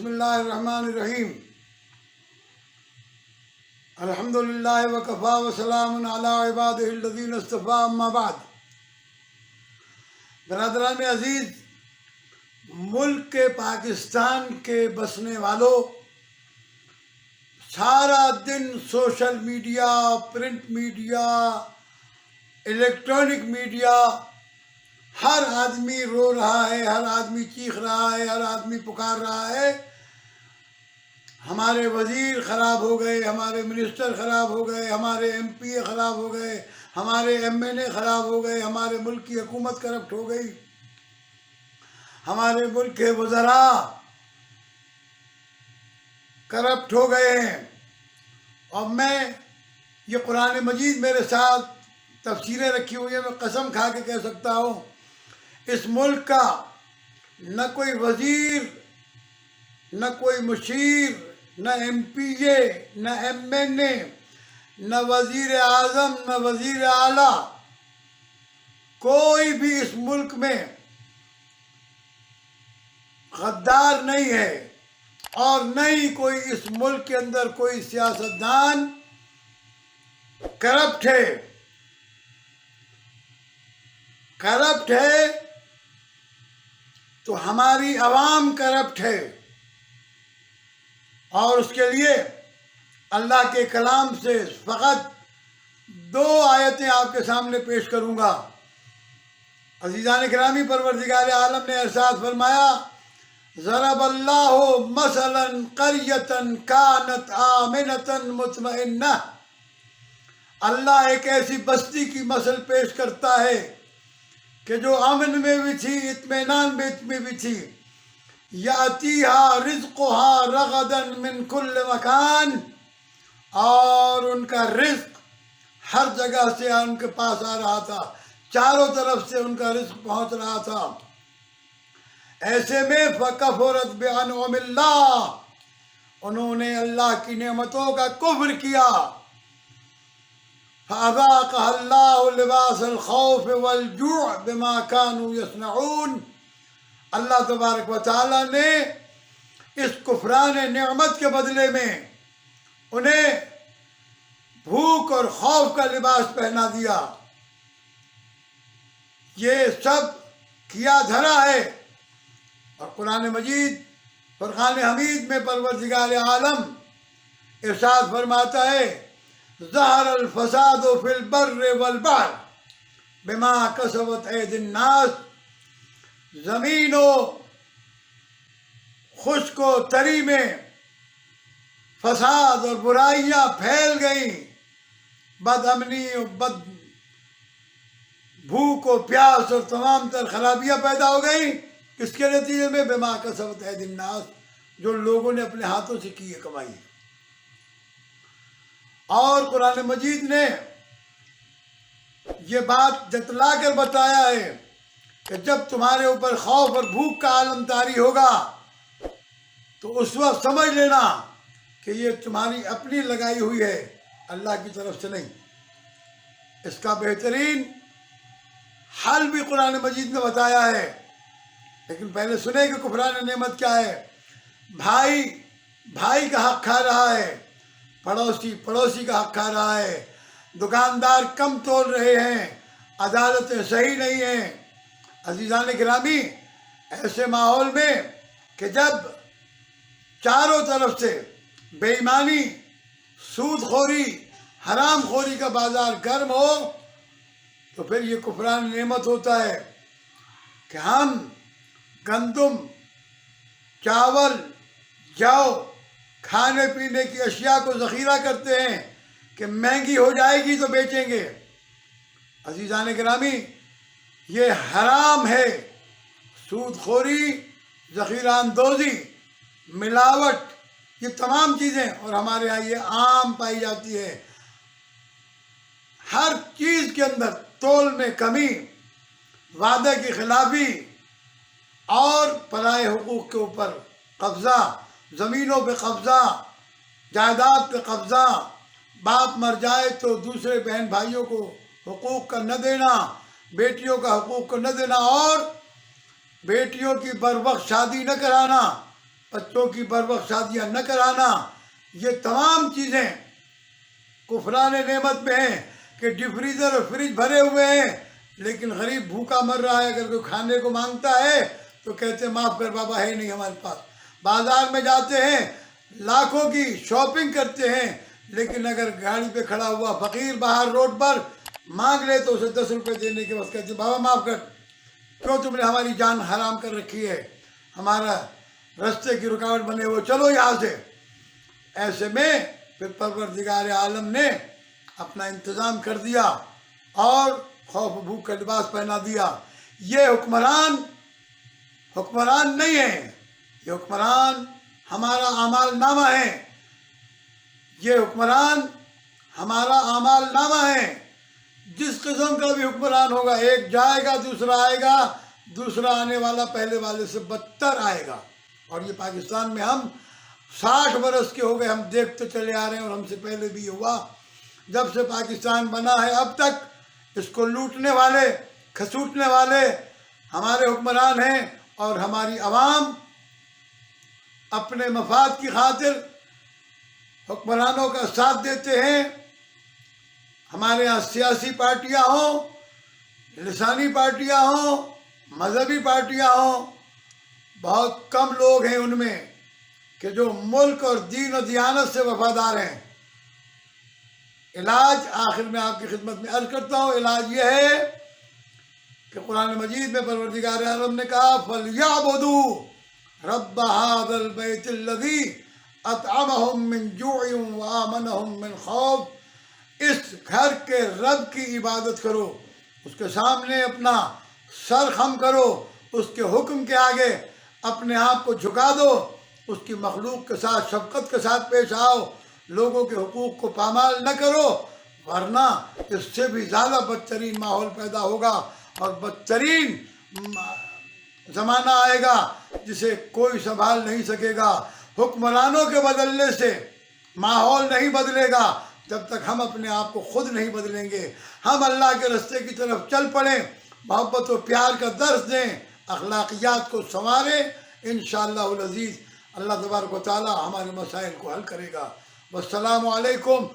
बिस्मिल्लाहिर्रहमानिर्रहीम। अल्हम्दुलिल्लाहि व कफ़ा व सलामुन अला इबादिहिल्लज़ीना इस्तफ़ा, अम्मा बाद। बरादरान अज़ीज़, मुल्क के पाकिस्तान के बसने वालों, सारा दिन social media, print media, electronic media, हर आदमी रो रहा है, हर आदमी चीख रहा है, हर आदमी पुकार रहा है, हमारे वज़ीर ख़राब हो गए, हमारे मिनिस्टर ख़राब हो गए, हमारे एमपी ख़राब हो गए, हमारे एमएनए ख़राब हो गए, हमारे मुल्क की हुकूमत करप्ट हो गई, हमारे मुल्क के वज़रा करप्ट हो गए हैं। और मैं ये कुरान मजीद मेरे साथ तफसीरें रखी हुई है, मैं कसम खा के कह सकता हूँ, इस मुल्क का न कोई वज़ीर, न कोई मुशीर, न एमपीए, न एमएनए, न वज़ीर आज़म, न वज़ीर आला, कोई भी इस मुल्क में गद्दार नहीं है, और न ही कोई इस मुल्क के अंदर कोई सियासतदान करप्ट है। करप्ट है तो हमारी आवाम करप्ट है, और उसके लिए अल्लाह के कलाम से फ़कत दो आयतें आपके सामने पेश करूँगा। अज़ीज़ान गिरामी, परवरदिगार आलम ने इरशाद फरमाया, ज़रबल्लाहु मसलन क़रियतन कानत आमिनतन मुतमइन्नह। अल्लाह एक ऐसी बस्ती की मसल पेश करता है कि जो अमन में भी थी, इत्मीनान में भी थी। यातिहा रिज़्क़ुहा रग़दन मिन कुल्ल मकान, और उनका रिज़्क़ हर जगह से उनके पास आ रहा था, चारों तरफ से उनका रिज़्क़ पहुँच रहा था। ऐसे में फ़कफ़रत बिअनउमिल्लाह, उन्होंने अल्लाह की नेमतों का कुफ्र किया। फ़अज़ाक़हल्लाहु लिबासल ख़ौफ़ वल जूअ बिमा कानू यसनऊन। अल्लाह तबारक व तआला ने इस कुफ़रान नेमत के बदले में उन्हें भूख और खौफ का लिबास पहना दिया। ये सब किया धरा है। और कुरान मजीद फुरक़ान हमीद में परवरदिगार आलम इरशाद फरमाता है, ज़हरल फ़सादु फ़िल बर्रि वल बहर बिमा कसबत ऐदिन नास। ज़मीनों खुश्को तरी में फसाद और बुराइयाँ फैल गईं, बदअमनी और भूख और प्यास और तमाम तर खराबियाँ पैदा हो गई। किसके नतीजे में? बिमा कसबत ऐदिन नास, जो लोगों ने अपने हाथों से की है कमाई। और कुरान मजीद ने ये बात जतला कर बताया है कि जब तुम्हारे ऊपर खौफ और भूख का आलम तारी होगा तो उस वक्त समझ लेना कि ये तुम्हारी अपनी लगाई हुई है, अल्लाह की तरफ से नहीं। इसका बेहतरीन हल भी कुरान मजीद में बताया है। लेकिन पहले सुने कि कुफरान नेमत क्या है। भाई भाई का हक खा रहा है, पड़ोसी पड़ोसी का हक खा रहा है, दुकानदार कम तोल रहे हैं, अदालतें सही नहीं हैं। अज़ीज़ान गिरामी, ऐसे माहौल में कि जब चारों तरफ से बेईमानी, सूदखोरी, हराम खोरी का बाजार गर्म हो, तो फिर ये कुफरान नेमत होता है कि हम गंदम, चावल, जौ, खाने पीने की अशिया को ज़ख़ीरा करते हैं कि महंगी हो जाएगी तो बेचेंगे। अज़ीज़ान गिरामी, ये हराम है। सूदखोरी, ज़ख़ीरा अंदोज़ी, मिलावट, ये तमाम चीज़ें और हमारे यहाँ ये आम पाई जाती है। हर चीज़ के अंदर तोल में कमी, वादे की खिलाफी और पराए हुकूक़ के ऊपर कब्ज़ा, ज़मीनों पे कब्ज़ा, जायदाद पे कब्ज़ा, बाप मर जाए तो दूसरे बहन भाइयों को हुकूक़ का न देना, बेटियों का हुकूक़ को न देना, और बेटियों की बर वक्त शादी न कराना, بچوں کی بروقت شادیاں نہ کرانا، یہ تمام چیزیں کفران نعمت میں ہیں کہ ڈی فریزر اور فریج بھرے ہوئے ہیں لیکن غریب بھوکا مر رہا ہے۔ اگر کوئی کھانے کو مانگتا ہے تو کہتے ہیں معاف کر بابا، ہے نہیں ہمارے پاس۔ بازار میں جاتے ہیں، لاکھوں کی شاپنگ کرتے ہیں، لیکن اگر گاڑی پہ کھڑا ہوا فقیر باہر روڈ پر مانگ لے تو اسے 10 روپے دینے کے وقت کہتے ہیں بابا معاف کر، کیوں تم نے ہماری جان حرام کر رکھی ہے، ہمارا رستے کی رکاوٹ بنے ہوئے، چلو یہاں سے۔ ایسے میں پھر پروردگار عالم نے اپنا انتظام کر دیا اور خوف و بھوک کا لباس پہنا دیا۔ یہ حکمران نہیں ہے، یہ حکمران ہمارا اعمال نامہ ہے، یہ حکمران ہمارا اعمال نامہ ہے۔ جس قسم کا بھی حکمران ہوگا، ایک جائے گا دوسرا آئے گا، دوسرا آنے والا پہلے والے سے بدتر آئے گا۔ اور یہ پاکستان میں ہم 60 برس کے ہو گئے، ہم دیکھتے چلے آ رہے ہیں، اور ہم سے پہلے بھی ہوا۔ جب سے پاکستان بنا ہے اب تک اس کو لوٹنے والے، کھسوٹنے والے ہمارے حکمران ہیں، اور ہماری عوام اپنے مفاد کی خاطر حکمرانوں کا ساتھ دیتے ہیں۔ ہمارے یہاں سیاسی پارٹیاں ہوں، لسانی پارٹیاں ہوں، مذہبی پارٹیاں ہوں، بہت کم لوگ ہیں ان میں کہ جو ملک اور دین و دیانت سے وفادار ہیں۔ علاج آخر میں آپ کی خدمت میں عرض کرتا ہوں، علاج یہ ہے کہ قرآن مجید میں پروردگار عالم نے کہا فَلْيَعْبُدُوا رَبَّ هَذَا الْبَيْتِ الَّذِي أَطْعَمَهُم مِّن جُوعٍ وَآمَنَهُم مِّن خَوْفٍ۔ اس گھر کے رب کی عبادت کرو، اس کے سامنے اپنا سر خم کرو، اس کے حکم کے آگے اپنے آپ کو جھکا دو، اس کی مخلوق کے ساتھ شفقت کے ساتھ پیش آؤ، لوگوں کے حقوق کو پامال نہ کرو، ورنہ اس سے بھی زیادہ بدترین ماحول پیدا ہوگا اور بدترین زمانہ آئے گا جسے کوئی سنبھال نہیں سکے گا۔ حکمرانوں کے بدلنے سے ماحول نہیں بدلے گا جب تک ہم اپنے آپ کو خود نہیں بدلیں گے۔ ہم اللہ کے رستے کی طرف چل پڑیں، محبت و پیار کا درس دیں، اخلاقیات کو سنواریں، انشاءاللہ العزیز اللہ تبارک و تعالی ہمارے مسائل کو حل کرے گا۔ والسلام علیکم۔